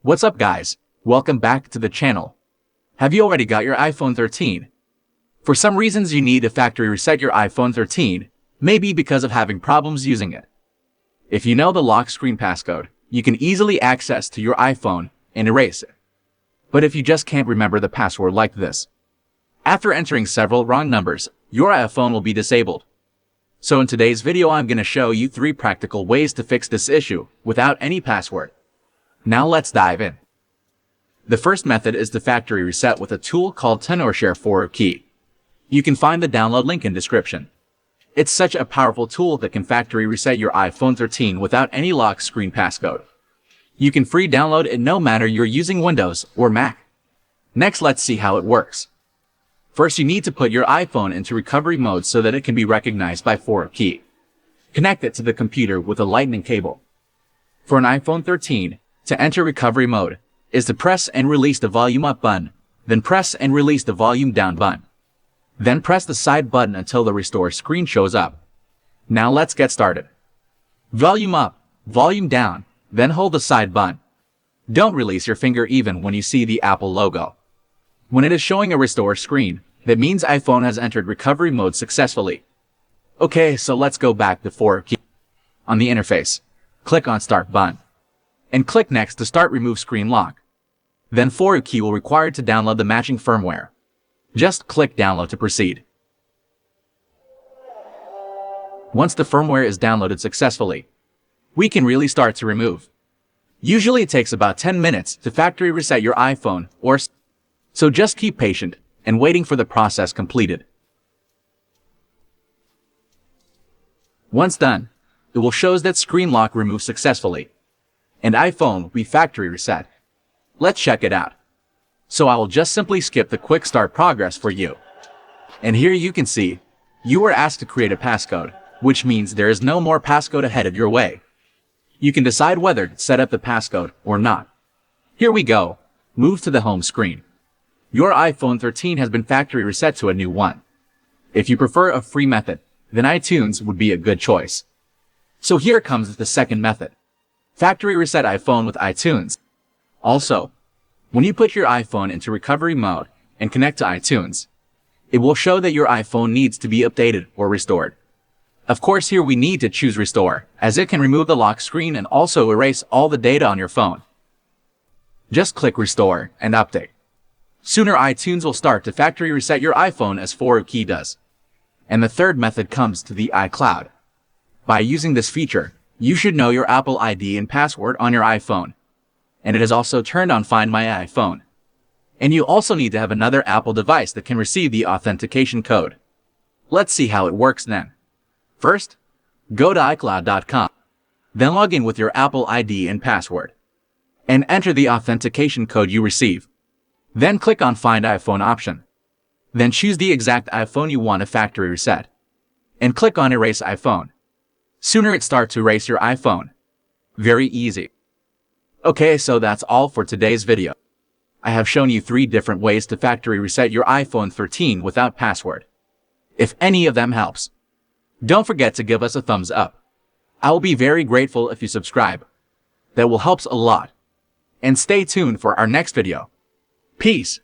What's up guys? Welcome back to the channel. Have you already got your iPhone 13? For some reasons you need to factory reset your iPhone 13, maybe because of having problems using it. If you know the lock screen passcode, you can easily access to your iPhone and erase it. But if you just can't remember the password like this, after entering several wrong numbers, your iPhone will be disabled. So in today's video I'm going to show you 3 practical ways to fix this issue without any password. Now let's dive in. The first method is to factory reset with a tool called Tenorshare 4 Key. You can find the download link in description. It's such a powerful tool that can factory reset your iPhone 13 without any lock screen passcode. You can free download it no matter you're using Windows or Mac. Next, let's see how it works. First, you need to put your iPhone into recovery mode so that it can be recognized by 4 Key. Connect it to the computer with a lightning cable. For an iPhone 13, to enter recovery mode is to press and release the volume up button, then press and release the volume down button. Then press the side button until the restore screen shows up. Now let's get started. Volume up, volume down, then hold the side button. Don't release your finger even when you see the Apple logo. When it is showing a restore screen, that means iPhone has entered recovery mode successfully. Okay, so let's go back to 4 Key. On the interface, click on Start button. And click Next to start Remove Screen Lock. Then 4 Key will require to download the matching firmware. Just click Download to proceed. Once the firmware is downloaded successfully, we can really start to remove. Usually it takes about 10 minutes to factory reset your iPhone, so just keep patient and waiting for the process completed. Once done, it will show that screen lock removed successfully, and iPhone will be factory reset. Let's check it out. So I will just simply skip the quick start progress for you. And here you can see, you were asked to create a passcode, which means there is no more passcode ahead of your way. You can decide whether to set up the passcode or not. Here we go. Move to the home screen. Your iPhone 13 has been factory reset to a new one. If you prefer a free method, then iTunes would be a good choice. So here comes the second method. Factory reset iPhone with iTunes. Also, when you put your iPhone into recovery mode and connect to iTunes, it will show that your iPhone needs to be updated or restored. Of course, here we need to choose Restore, as it can remove the lock screen and also erase all the data on your phone. Just click Restore and Update. Sooner iTunes will start to factory reset your iPhone as 4 Key does. And the third method comes to the iCloud. By using this feature, you should know your Apple ID and password on your iPhone. And it is also turned on Find My iPhone. And you also need to have another Apple device that can receive the authentication code. Let's see how it works then. First, go to iCloud.com. Then log in with your Apple ID and password. And enter the authentication code you receive. Then click on Find iPhone option. Then choose the exact iPhone you want to factory reset. And click on Erase iPhone. Sooner it starts to erase your iPhone. Very easy. Okay, so that's all for today's video. I have shown you 3 different ways to factory reset your iPhone 13 without password. If any of them helps, don't forget to give us a thumbs up. I will be very grateful if you subscribe. That will help a lot. And stay tuned for our next video. Peace.